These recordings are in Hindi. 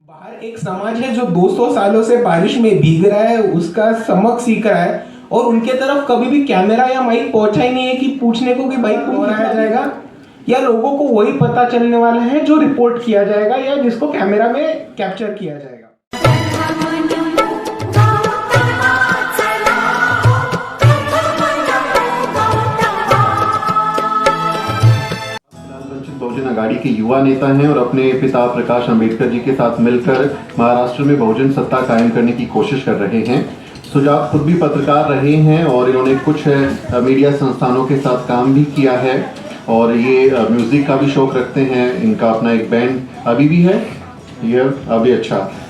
बाहर एक समाज है जो 200 सालों से बारिश में भीग रहा है, उसका सबक सीख रहा है और उनके तरफ कभी भी कैमरा या माइक पहुंचा ही नहीं है कि पूछने को कि भाई कौन दोहराया जाएगा या लोगों को वही पता चलने वाला है जो रिपोर्ट किया जाएगा या जिसको कैमरा में कैप्चर किया जाएगा। बहुजन अघाड़ी के युवा नेता हैं और अपने पिता प्रकाश अंबेडकर जी के साथ मिलकर महाराष्ट्र में बहुजन सत्ता कायम करने की कोशिश कर रहे हैं। सुजात खुद भी पत्रकार रहे हैं और इन्होंने कुछ मीडिया संस्थानों के साथ काम भी किया है और ये म्यूज़िक का भी शौक रखते हैं। इनका अपना एक बैंड अभी भी है, ये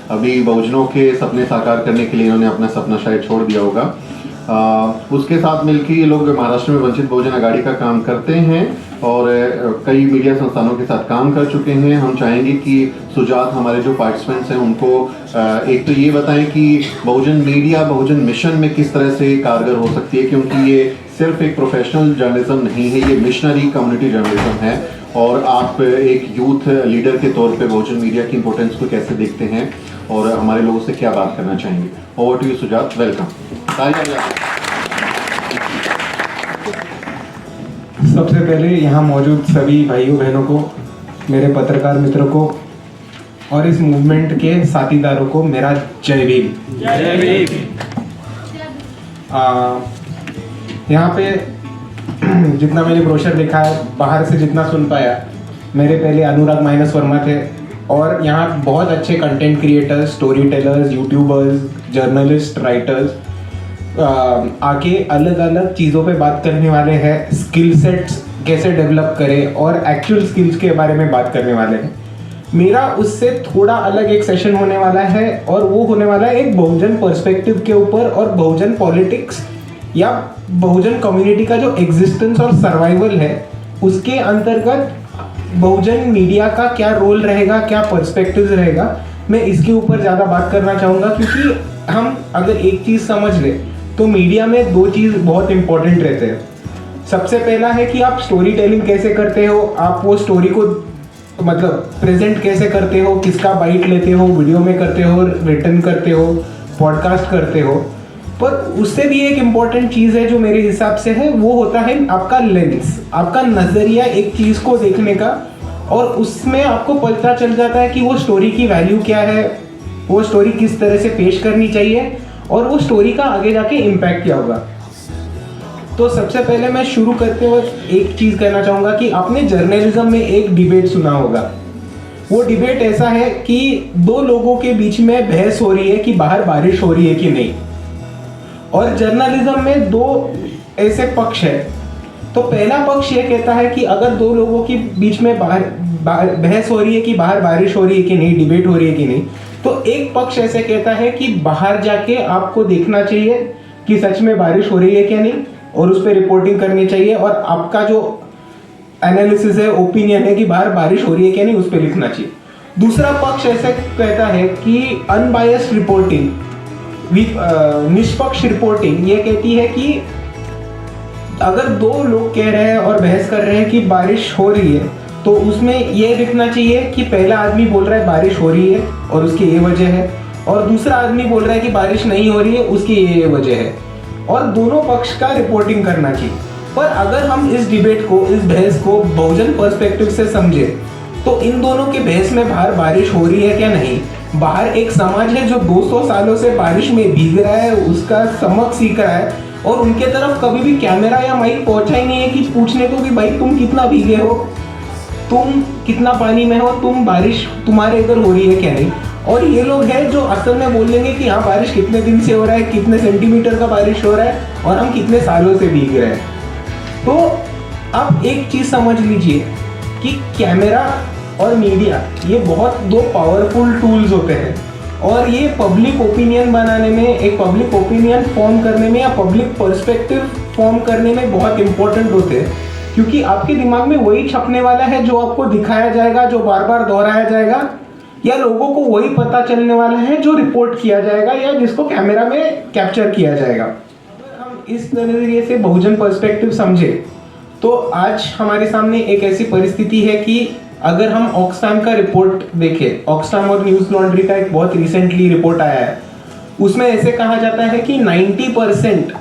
अभी बहुजनों के सपने साकार करने के लिए इन्होंने अपना सपना शायद छोड़ दिया होगा। उसके साथ मिलकर ये लोग महाराष्ट्र में वंचित बहुजन अघाड़ी का काम करते हैं और कई मीडिया संस्थानों के साथ काम कर चुके हैं। हम चाहेंगे कि सुजात हमारे जो पार्टिसिपेंट्स हैं उनको एक तो ये बताएं कि बहुजन मीडिया बहुजन मिशन में किस तरह से कारगर हो सकती है, क्योंकि ये सिर्फ एक प्रोफेशनल जर्नलिज्म नहीं है, ये मिशनरी कम्युनिटी जर्नलिज्म है। और आप एक यूथ लीडर के तौर पे बहुजन मीडिया की इंपॉर्टेंस को कैसे देखते हैं और हमारे लोगों से क्या बात करना चाहेंगे। Over to you Sujat, welcome. सबसे पहले यहाँ मौजूद सभी भाइयों बहनों को, मेरे पत्रकार मित्रों को और इस मूवमेंट के साथीदारों को मेरा जय भीम। जय भीम। यहाँ पे जितना मैंने ब्रोशर देखा है, बाहर से जितना सुन पाया, मेरे पहले अनुराग माइनस वर्मा थे और यहाँ बहुत अच्छे content creators, story tellers, YouTubers, journalist, writers आके अलग अलग चीज़ों पे बात करने वाले हैं। स्किल सेट्स कैसे डेवलप करें और एक्चुअल स्किल्स के बारे में बात करने वाले हैं। मेरा उससे थोड़ा अलग एक सेशन होने वाला है और वो होने वाला है एक बहुजन पर्सपेक्टिव के ऊपर और बहुजन पॉलिटिक्स या बहुजन कम्युनिटी का जो एग्जिस्टेंस और सर्वाइवल है उसके अंतर्गत बहुजन मीडिया का क्या रोल रहेगा, क्या पर्सपेक्टिव रहेगा, मैं इसके ऊपर ज़्यादा बात करना चाहूँगा। क्योंकि हम अगर एक चीज़ समझ लें तो मीडिया में दो चीज़ बहुत इंपॉर्टेंट रहते हैं। सबसे पहला है कि आप स्टोरी टेलिंग कैसे करते हो, आप वो स्टोरी को मतलब प्रेजेंट कैसे करते हो, किसका बाइट लेते हो, वीडियो में करते हो, रिटर्न करते हो, पॉडकास्ट करते हो। पर उससे भी एक इम्पॉर्टेंट चीज़ है जो मेरे हिसाब से है, वो होता है आपका लेंस, आपका नज़रिया एक चीज़ को देखने का। और उसमें आपको पता चल जाता है कि वो स्टोरी की वैल्यू क्या है, वो स्टोरी किस तरह से पेश करनी चाहिए और वो स्टोरी का आगे जाके इम्पैक्ट क्या होगा। तो सबसे पहले मैं शुरू करते वक्त एक चीज़ कहना चाहूँगा कि आपने जर्नलिज्म में एक डिबेट सुना होगा। वो डिबेट ऐसा है कि दो लोगों के बीच में बहस हो रही है कि बाहर बारिश हो रही है कि नहीं। और जर्नलिज्म में दो ऐसे पक्ष है। तो पहला पक्ष ये कहता है कि अगर दो लोगों के बीच में बहस हो रही है कि बाहर बारिश हो रही है कि नहीं, डिबेट हो रही है कि नहीं, तो एक पक्ष ऐसे कहता है कि बाहर जाके आपको देखना चाहिए कि सच में बारिश हो रही है क्या नहीं और उस पर रिपोर्टिंग करनी चाहिए और आपका जो एनालिसिस है, ओपिनियन है कि बाहर बारिश हो रही है क्या नहीं, उस पर लिखना चाहिए। दूसरा पक्ष ऐसे कहता है कि अनबायस्ड रिपोर्टिंग, निष्पक्ष रिपोर्टिंग ये कहती है कि अगर दो लोग कह रहे हैं और बहस कर रहे हैं कि बारिश हो रही है तो उसमें ये लिखना चाहिए कि पहला आदमी बोल रहा है बारिश हो रही है और उसकी ये वजह है और दूसरा आदमी बोल रहा है कि बारिश नहीं हो रही है, उसकी ये वजह है, और दोनों पक्ष का रिपोर्टिंग करना चाहिए। पर अगर हम इस डिबेट को, इस बहस को बहुजन पर्सपेक्टिव से समझे तो इन दोनों के बहस में बाहर बारिश हो रही है क्या नहीं, बाहर एक समाज है जो 200 सालों से बारिश में भीग रहा है, उसका सबक सीख रहा है और उनके तरफ कभी भी कैमरा या माइक पहुंचा ही नहीं है कि पूछने को कि भाई तुम कितना भीगे हो, तुम कितना पानी में हो, तुम बारिश तुम्हारे इधर हो रही है क्या नहीं। और ये लोग हैं जो असल में बोल देंगे कि हाँ बारिश कितने दिन से हो रहा है, कितने सेंटीमीटर का बारिश हो रहा है और हम कितने सालों से भीग रहे हैं। तो आप एक चीज़ समझ लीजिए कि कैमरा और मीडिया ये बहुत दो पावरफुल टूल्स होते हैं और ये पब्लिक ओपिनियन बनाने में, एक पब्लिक ओपिनियन फॉर्म करने में या पब्लिक पर्सपेक्टिव फॉर्म करने में बहुत इंपॉर्टेंट होते हैं। क्योंकि आपके दिमाग में वही छपने वाला है जो आपको दिखाया जाएगा, जो बार बार दोहराया जाएगा, या लोगों को वही पता चलने वाला है जो रिपोर्ट किया जाएगा या जिसको कैमरा में कैप्चर किया जाएगा। अगर हम इस नजरिए से बहुजन पर्सपेक्टिव समझे तो आज हमारे सामने एक ऐसी परिस्थिति है कि अगर हम ऑक्सफैम का रिपोर्ट देखें, ऑक्सफैम और न्यूज़ लॉन्ड्री का एक बहुत रिसेंटली रिपोर्ट आया है, उसमें ऐसे कहा जाता है कि 90%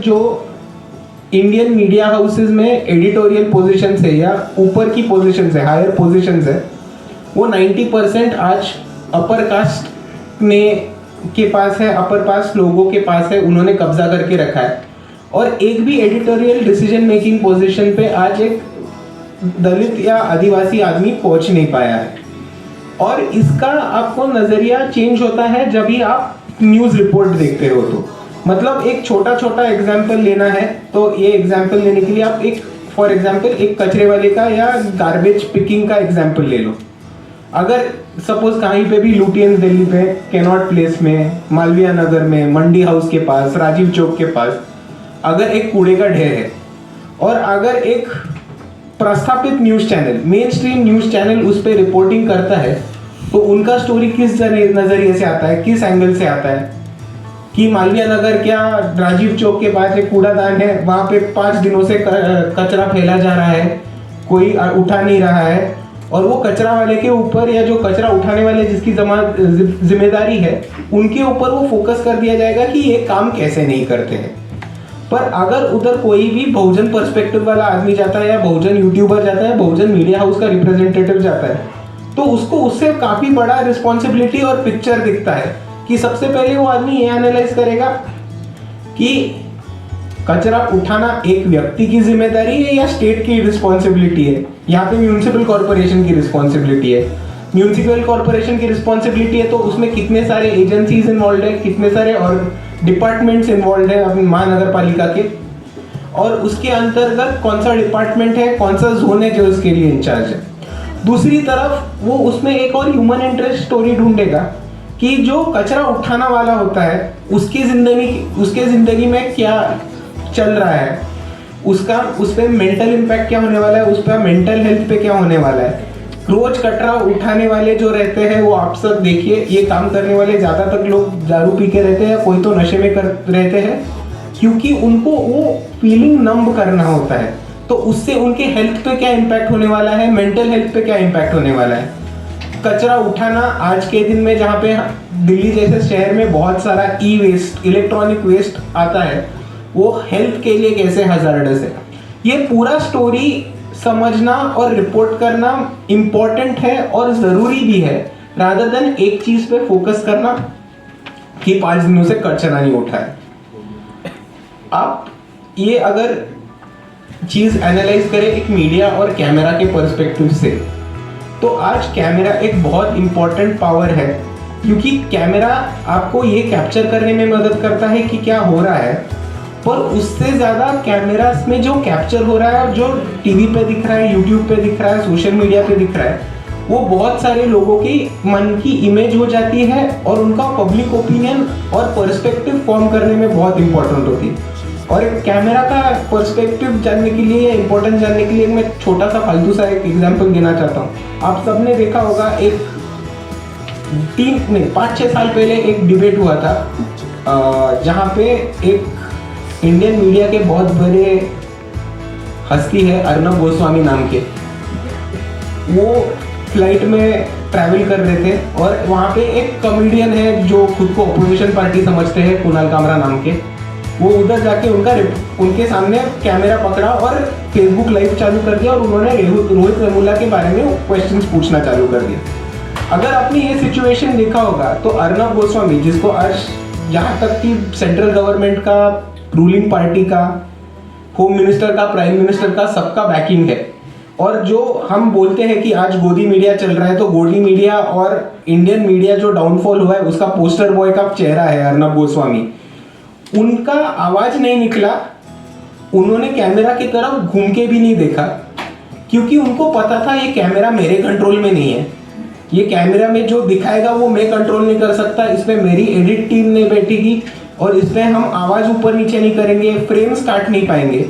जो इंडियन मीडिया हाउसेज में एडिटोरियल पोजीशंस है या ऊपर की पोजीशंस है, हायर पोजीशंस है, वो 90% आज अपर कास्ट ने के पास है, अपर कास्ट लोगों के पास है, उन्होंने कब्जा करके रखा है। और एक भी एडिटोरियल डिसीजन मेकिंग पोजीशन पे आज एक दलित या आदिवासी आदमी पहुंच नहीं पाया है। और इसका आपको नजरिया चेंज होता है जब भी आप न्यूज़ रिपोर्ट देखते हो। तो मतलब एक छोटा छोटा एग्जाम्पल लेना है तो ये एग्जाम्पल लेने के लिए आप एक फॉर एग्जाम्पल एक कचरे वाले का या गार्बेज पिकिंग का एग्जाम्पल ले लो। अगर सपोज कहीं पे भी लुटियंस दिल्ली पे कैनॉट प्लेस में, मालवीय नगर में, मंडी हाउस के पास, राजीव चौक के पास अगर एक कूड़े का ढेर है और अगर एक प्रस्थापित news channel, main stream news channel उस पर रिपोर्टिंग करता है, तो उनका स्टोरी किस नज़रिए से आता है, किस एंगल से आता है कि मालवीय नगर क्या राजीव चौक के पास एक कूड़ादान है, वहाँ पे 5 दिनों से कचरा फैला जा रहा है, कोई उठा नहीं रहा है, और वो कचरा वाले के ऊपर या जो कचरा उठाने वाले जिसकी जिम्मेदारी है उनके ऊपर वो फोकस कर दिया जाएगा कि ये काम कैसे नहीं करते हैं। पर अगर उधर कोई भी बहुजन पर्सपेक्टिव वाला आदमी जाता है या बहुजन यूट्यूबर जाता है, बहुजन मीडिया हाउस का रिप्रेजेंटेटिव जाता है, तो उसको उससे काफ़ी बड़ा रिस्पॉन्सिबिलिटी और पिक्चर दिखता है कि सबसे पहले वो आदमी ये एनालाइज करेगा कि कचरा उठाना एक व्यक्ति की जिम्मेदारी है या स्टेट की रिस्पॉन्सिबिलिटी है। यहाँ पे म्यूनिसिपल कॉर्पोरेशन की रिस्पॉन्सिबिलिटी है। म्यूनिसिपल कॉर्पोरेशन की रिस्पॉन्सिबिलिटी है तो उसमें कितने सारे एजेंसीज इन्वॉल्व है, कितने सारे और डिपार्टमेंट्स इन्वॉल्व है अपनी महानगर पालिका के, और उसके अंतर्गत कौन सा डिपार्टमेंट है, कौन सा जोन है जो इसके लिए इंचार्ज है। दूसरी तरफ वो उसमें एक और ह्यूमन इंटरेस्ट स्टोरी ढूंढेगा कि जो कचरा उठाना वाला होता है उसकी जिंदगी में क्या चल रहा है, उसका उस पर मेंटल इम्पैक्ट क्या होने वाला है, उस पर मेंटल हेल्थ पे क्या होने वाला है। रोज कचरा उठाने वाले जो रहते हैं वो आप सब देखिए, ये काम करने वाले ज़्यादातर लोग दारू पी के रहते हैं या कोई तो नशे में कर रहते हैं, क्योंकि उनको वो फीलिंग नंब करना होता है। तो उससे उनके हेल्थ पे क्या इम्पैक्ट होने वाला है, मेंटल हेल्थ पे क्या इम्पैक्ट होने वाला है। कचरा उठाना आज के दिन में जहाँ पे दिल्ली जैसे शहर में बहुत सारा ई वेस्ट, इलेक्ट्रॉनिक वेस्ट आता है, वो हेल्थ के लिए कैसे हजार्डस है। ये पूरा स्टोरी समझना और रिपोर्ट करना इम्पोर्टेंट है और ज़रूरी भी है, रादर देन एक चीज़ पे फोकस करना कि 5 दिनों से कचरा नहीं उठा है। आप ये अगर चीज़ एनालाइज करें एक मीडिया और कैमरा के पर्सपेक्टिव से, तो आज कैमरा एक बहुत इम्पोर्टेंट पावर है, क्योंकि कैमरा आपको ये कैप्चर करने में मदद करता है कि क्या हो रहा है, पर उससे ज़्यादा कैमरास में जो कैप्चर हो रहा है, जो टीवी पे दिख रहा है, यूट्यूब पे दिख रहा है, सोशल मीडिया पे दिख रहा है, वो बहुत सारे लोगों की मन की इमेज हो जाती है और उनका पब्लिक ओपिनियन और पर्सपेक्टिव फॉर्म करने में बहुत इंपॉर्टेंट होती है। और एक कैमरा का पर्सपेक्टिव जानने के लिए या इम्पोर्टेंस जानने के लिए मैं छोटा सा फालतू सा एक एग्जाम्पल देना चाहता हूँ। आप सबने देखा होगा एक 5-6 साल पहले एक डिबेट हुआ था जहाँ पे एक इंडियन मीडिया के बहुत बड़े हस्ती है अर्नब गोस्वामी नाम के, वो फ्लाइट में ट्रैवल कर रहे थे और वहाँ पे एक कॉमेडियन है जो खुद को अपोजिशन पार्टी समझते हैं, कुणाल कामरा नाम के, वो उधर जाके उनके सामने कैमरा पकड़ा और फेसबुक लाइव चालू कर दिया और उन्होंने रोहित वेमुला के बारे में क्वेश्चंस पूछना चालू कर दिया। अगर आपने ये सिचुएशन देखा होगा तो अर्नब गोस्वामी, जिसको आज यहाँ तक कि सेंट्रल गवर्नमेंट का, रूलिंग पार्टी का, होम मिनिस्टर का, प्राइम मिनिस्टर का, सबका बैकिंग है, और जो हम बोलते हैं कि आज गोदी मीडिया चल रहा है, तो गोदी मीडिया और इंडियन मीडिया जो डाउनफॉल हुआ है उसका पोस्टर बॉय का चेहरा है अर्नब गोस्वामी। उनका आवाज नहीं निकला, उन्होंने कैमरा की तरफ घूम के भी नहीं देखा, क्योंकि उनको पता था ये कैमरा मेरे कंट्रोल में नहीं है, ये कैमरा में जो दिखाएगा वो मैं कंट्रोल नहीं कर सकता, इसमें मेरी एडिट टीम नहीं बैठेगी और इसमें हम आवाज ऊपर नीचे नहीं करेंगे, फ्रेम्स काट नहीं पाएंगे।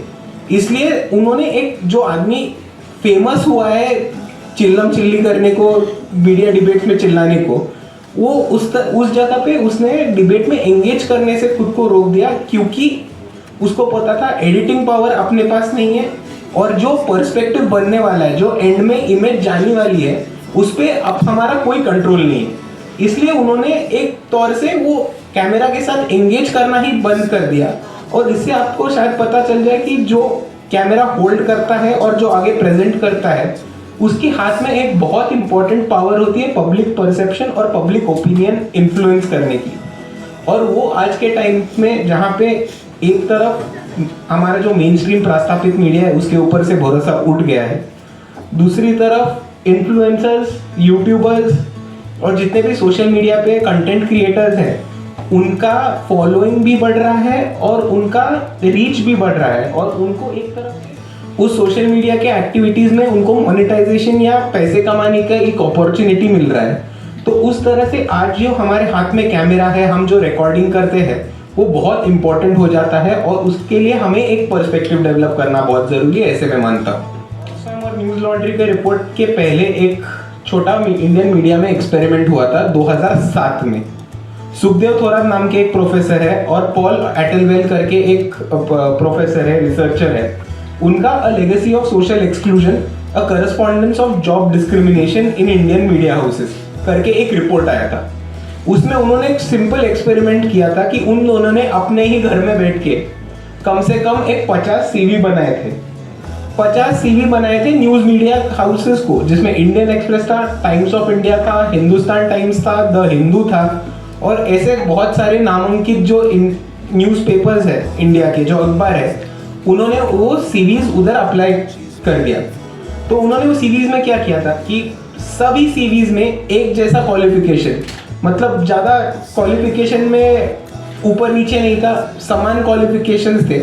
इसलिए उन्होंने एक जो आदमी फेमस हुआ है चिल्लम चिल्ली करने को, मीडिया डिबेट में चिल्लाने को, वो उस जगह पे उसने डिबेट में एंगेज करने से खुद को रोक दिया, क्योंकि उसको पता था एडिटिंग पावर अपने पास नहीं है, और जो पर्सपेक्टिव बनने वाला है, जो एंड में इमेज जाने वाली है, उस पर अब हमारा कोई कंट्रोल नहीं है। इसलिए उन्होंने एक तौर से वो कैमरा के साथ एंगेज करना ही बंद कर दिया। और इससे आपको शायद पता चल जाए कि जो कैमरा होल्ड करता है और जो आगे प्रेजेंट करता है, उसके हाथ में एक बहुत इंपॉर्टेंट पावर होती है पब्लिक परसेप्शन और पब्लिक ओपिनियन इन्फ्लुएंस करने की। और वो आज के टाइम में जहाँ पे एक तरफ हमारा जो मेन स्ट्रीम प्रस्थापित मीडिया है उसके ऊपर से भरोसा उठ गया है, दूसरी तरफ इन्फ्लुएंसर्स, यूट्यूबर्स और जितने भी सोशल मीडिया पे कंटेंट क्रिएटर्स हैं, उनका फॉलोइंग भी बढ़ रहा है और उनका रीच भी बढ़ रहा है। और उनको एक तरफ उस सोशल मीडिया के एक्टिविटीज़ में उनको मोनेटाइजेशन या पैसे कमाने का एक अपॉर्चुनिटी मिल रहा है। तो उस तरह से आज जो हमारे हाथ में कैमरा है, हम जो रिकॉर्डिंग करते हैं, वो बहुत इंपॉर्टेंट हो जाता है और उसके लिए हमें एक पर्सपेक्टिव डेवलप करना बहुत ज़रूरी है, ऐसे मैं मानता हूँ। और न्यूज़ लॉन्ड्री के रिपोर्ट के पहले एक छोटा इंडियन मीडिया में एक्सपेरिमेंट हुआ था 2007 में। सुखदेव थोरात नाम के एक प्रोफेसर है और पॉल एटलवेल करके एक प्रोफेसर है, रिसर्चर है। उनका a legacy of social exclusion, a correspondence of job discrimination in Indian media houses करके एक रिपोर्ट आया था। उसमें उन्होंने एक सिंपल एक्सपेरिमेंट किया था कि उन दोनों ने अपने ही घर में बैठ के कम से कम एक 50 CV बनाए थे। 50 CV बनाए थे न्यूज़ मीडिया हाउसेस को, जिसमें इंडियन एक्सप्रेस था, टाइम्स ऑफ इंडिया था, हिंदुस्तान टाइम्स था, द हिंदू था और ऐसे बहुत सारे नामांकित जो न्यूज़पेपर्स है इंडिया के, जो अखबार है, उन्होंने वो सीरीज उधर अप्लाई कर दिया। तो उन्होंने वो सीरीज में क्या किया था कि सभी सीरीज में एक जैसा क्वालिफिकेशन, मतलब ज़्यादा क्वालिफिकेशन में ऊपर नीचे नहीं था, समान क्वालिफिकेशंस थे।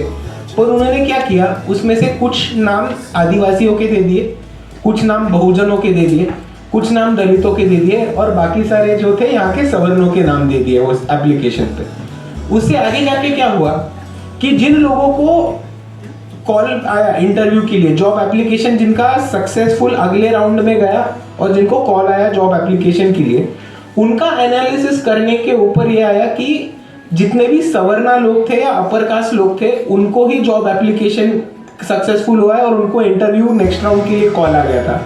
पर उन्होंने क्या किया, उसमें से कुछ नाम आदिवासियों के दे दिए, कुछ नाम बहुजनों के दे दिए, कुछ नाम दलितों के दे दिए और बाकी सारे जो थे यहाँ के सवर्णों के नाम दे दिए उस एप्लीकेशन पे। उससे आगे जाके क्या हुआ कि जिन लोगों को कॉल आया इंटरव्यू के लिए, जॉब एप्लीकेशन जिनका सक्सेसफुल अगले राउंड में गया और जिनको कॉल आया जॉब एप्लीकेशन के लिए, उनका एनालिसिस करने के ऊपर ये आया कि जितने भी सवर्णा लोग थे या अपर कास्ट लोग थे, उनको ही जॉब एप्लीकेशन सक्सेसफुल हुआ है और उनको इंटरव्यू नेक्स्ट राउंड के लिए कॉल आ गया था।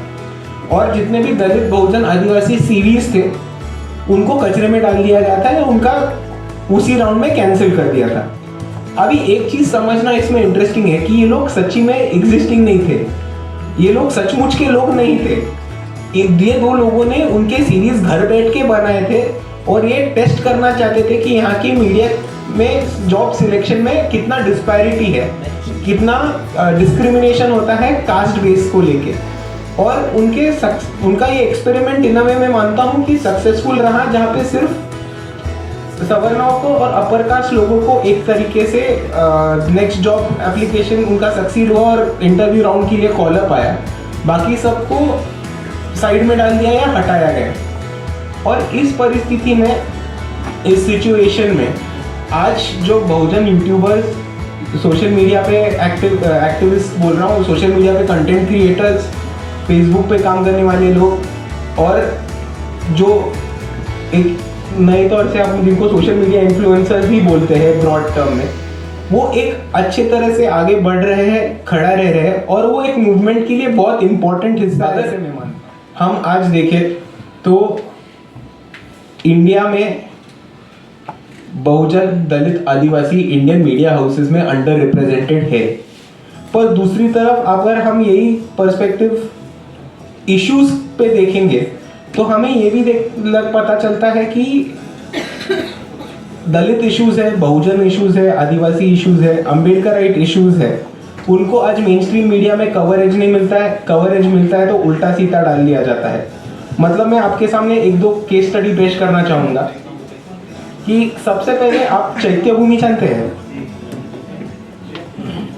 और जितने भी दलित, बहुजन, आदिवासी सीरीज थे, उनको कचरे में डाल दिया गया था या उनका उसी राउंड में कैंसिल कर दिया था। अभी एक चीज समझना इसमें इंटरेस्टिंग है कि ये लोग सच्ची में एग्जिस्टिंग नहीं थे, ये लोग सचमुच के लोग नहीं थे। ये दो लोगों ने उनके सीरीज घर बैठ के बनाए थे और ये टेस्ट करना चाहते थे कि यहाँ की मीडिया में जॉब सिलेक्शन में कितना डिस्पैरिटी है, कितना डिस्क्रिमिनेशन होता है कास्ट बेस को लेके। और उनका ये एक्सपेरिमेंट इन वे मैं मानता हूँ कि सक्सेसफुल रहा, जहाँ पे सिर्फ सवर्णाओं को और अपर कास्ट लोगों को एक तरीके से नेक्स्ट जॉब एप्लीकेशन उनका सक्सीड हुआ और इंटरव्यू राउंड के लिए कॉल अप आया, बाकी सबको साइड में डाल दिया या हटाया गया। और इस परिस्थिति में, इस सिचुएशन में आज जो बहुजन यूट्यूबर्स, सोशल मीडिया पे एक्टिविस्ट बोल रहा हूँ, सोशल मीडिया पे कंटेंट क्रिएटर्स, फेसबुक पे काम करने वाले लोग और जो एक नए तौर से आप जिनको सोशल मीडिया इन्फ्लुएंसर्स भी बोलते हैं ब्रॉड टर्म में, वो एक अच्छे तरह से आगे बढ़ रहे हैं, खड़ा रह रहे हैं और वो एक मूवमेंट के लिए बहुत इंपॉर्टेंट हिस्सा है। ऐसे मैं मानता हूं। हम आज देखें तो इंडिया में बहुजन, दलित, आदिवासी इंडियन मीडिया हाउसेस में अंडर रिप्रेजेंटेड है। पर दूसरी तरफ अगर हम यही पर्सपेक्टिव इश्यूज पे देखेंगे तो हमें ये भी पता चलता है कि दलित इश्यूज है, बहुजन इश्यूज है, आदिवासी इश्यूज है, अम्बेडकराइट इश्यूज है, उनको आज मेन स्ट्रीम मीडिया में कवरेज नहीं मिलता है। कवरेज मिलता है तो उल्टा सीधा डाल दिया जाता है। मतलब मैं आपके सामने एक दो केस स्टडी पेश करना चाहूँगा कि सबसे पहले आप चैत्य भूमि जानते हैं?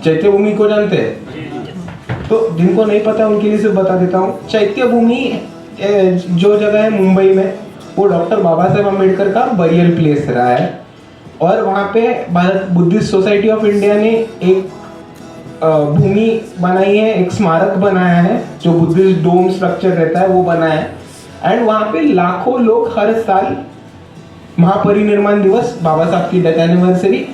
चैत्य भूमि को जानते हैं? तो जिनको नहीं पता उनके लिए सिर्फ बता देता हूँ। चैत्य भूमि जो जगह है मुंबई में, वो डॉक्टर बाबा साहेब अम्बेडकर का बरियल प्लेस रहा है और वहाँ पे Bharat Buddhist society of India ने एक भूमि बनाई है, एक स्मारक बनाया है जो बुद्धिस्ट डोम स्ट्रक्चर रहता है वो बनाया है। एंड वहाँ पे लाखों लोग हर साल महापरिनिर्वाण दिवस, बाबा साहब की डेथ एनिवर्सरी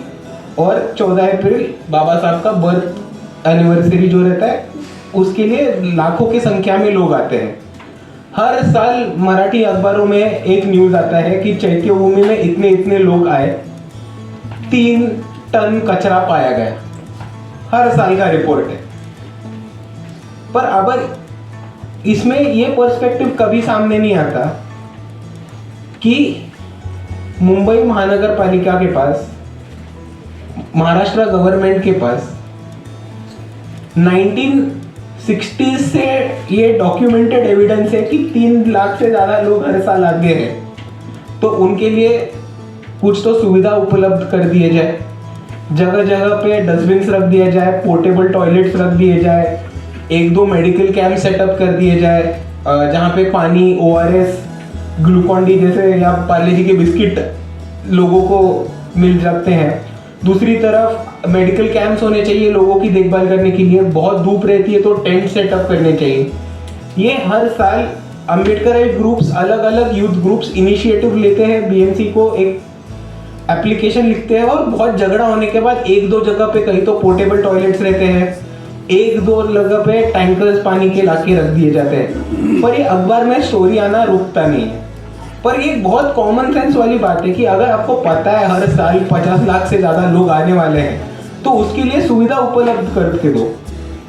और 14 अप्रैल बाबा साहब का बर्थ एनिवर्सरी जो रहता है उसके लिए लाखों की संख्या में लोग आते हैं। हर साल मराठी अखबारों में एक न्यूज़ आता है कि चैत्यभूमि में इतने इतने लोग आए, 3 टन कचरा पाया गया। हर साल का रिपोर्ट है। पर अब इसमें ये पर्सपेक्टिव कभी सामने नहीं आता कि मुंबई महानगर पालिका के पास, महाराष्ट्र गवर्नमेंट के पास 1960 से ये डॉक्यूमेंटेड एविडेंस है कि 3 लाख से ज़्यादा लोग हर साल आते हैं। तो उनके लिए कुछ तो सुविधा उपलब्ध कर दिए जाए, जगह जगह पे डस्टबिन्स रख दिया जाए, पोर्टेबल टॉयलेट्स रख दिए जाए, 1-2 मेडिकल कैंप सेटअप कर दिए जाए जहाँ पे पानी, ORS, ग्लूकॉन डी जैसे या पार्ले जी के बिस्किट लोगों को मिल जाते हैं। दूसरी तरफ मेडिकल कैंप्स होने चाहिए लोगों की देखभाल करने के लिए। बहुत धूप रहती है तो टेंट सेटअप करने चाहिए। ये हर साल अम्बेडकराइट ग्रुप्स, अलग अलग यूथ ग्रुप्स इनिशिएटिव लेते हैं, BMC को एक एप्लीकेशन लिखते हैं और बहुत झगड़ा होने के बाद 1-2 जगह पे कहीं तो पोर्टेबल टॉयलेट्स रहते हैं, 1-2 जगह पे टैंकर्स पानी के लाके रख दिए जाते हैं। पर ये अखबार में स्टोरी आना रुकता नहीं है। पर ये बहुत कॉमन सेंस वाली बात है कि अगर आपको पता है हर साल 50 लाख से ज़्यादा लोग आने वाले हैं तो उसके लिए सुविधा उपलब्ध करके दो।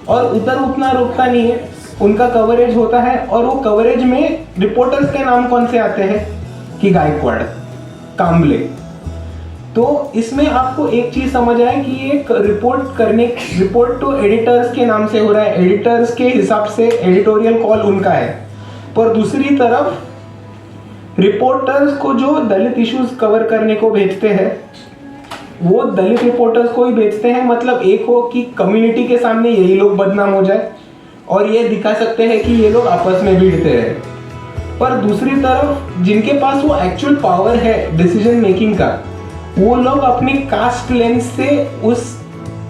और उधर उतना रुकता नहीं है, उनका कवरेज होता है। और वो कवरेज में रिपोर्टर्स के नाम कौन से आते हैं कि गायकवाड़, कांबले। तो इसमें आपको एक चीज़ समझ आए कि ये रिपोर्ट तो एडिटर्स के नाम से हो रहा है, एडिटर्स के हिसाब से एडिटोरियल कॉल उनका है। पर दूसरी तरफ रिपोर्टर्स को जो दलित इश्यूज कवर करने को भेजते हैं वो दलित रिपोर्टर्स को ही भेजते हैं। मतलब एक हो कि कम्युनिटी के सामने यही लोग बदनाम हो जाए और ये दिखा सकते हैं कि ये लोग आपस में भिड़ते हैं। पर दूसरी तरफ जिनके पास वो एक्चुअल पावर है डिसीजन मेकिंग का, वो लोग अपनी कास्ट लेंस से उस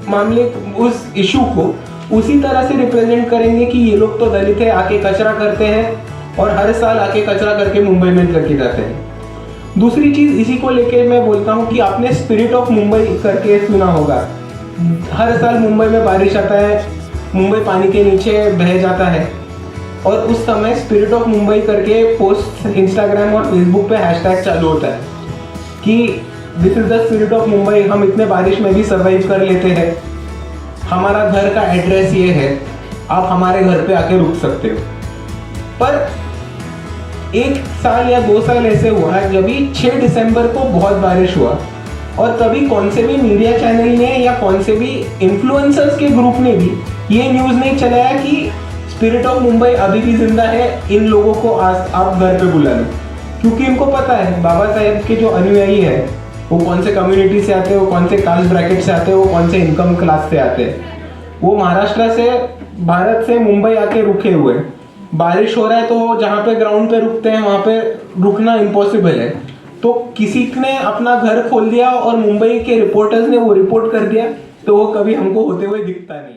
मामले, उस इशू को उसी तरह से रिप्रेजेंट करेंगे कि ये लोग तो दलित है, आके कचरा करते हैं और हर साल आके कचरा करके मुंबई में लेके जाते हैं। दूसरी चीज़ इसी को लेके मैं बोलता हूँ कि आपने स्पिरिट ऑफ मुंबई करके सुना होगा। हर साल मुंबई में बारिश आता है, मुंबई पानी के नीचे बह जाता है और उस समय स्पिरिट ऑफ मुंबई करके पोस्ट इंस्टाग्राम और फेसबुक पे हैशटैग चालू होता है कि this is the spirit of Mumbai, हम इतने बारिश में भी सर्वाइव कर लेते हैं, हमारा घर का एड्रेस ये है, आप हमारे घर पे आके रुक सकते हो। पर 1 साल या 2 साल ऐसे हुआ है जब 6 दिसंबर को बहुत बारिश हुआ और तभी कौन से भी मीडिया चैनल ने या कौन से भी इन्फ्लुएंसर्स के ग्रुप ने भी ये न्यूज़ नहीं चलाया कि स्पिरिट ऑफ मुंबई अभी भी जिंदा है, इन लोगों को आप घर पे बुला लो। क्योंकि इनको पता है बाबा साहेब के जो अनुयायी है वो कौन से कम्युनिटी से आते हैं, वो कौन से कास्ट ब्रैकेट से आते हैं, वो कौन से इनकम क्लास से आते हैं। वो महाराष्ट्र से, भारत से मुंबई आके रुके हुए, बारिश हो रहा है तो जहाँ पे ग्राउंड पे रुकते हैं वहाँ पे रुकना इम्पॉसिबल है। तो किसी ने अपना घर खोल दिया और मुंबई के रिपोर्टर्स ने वो रिपोर्ट कर दिया, तो वो कभी हमको होते हुए दिखता नहीं।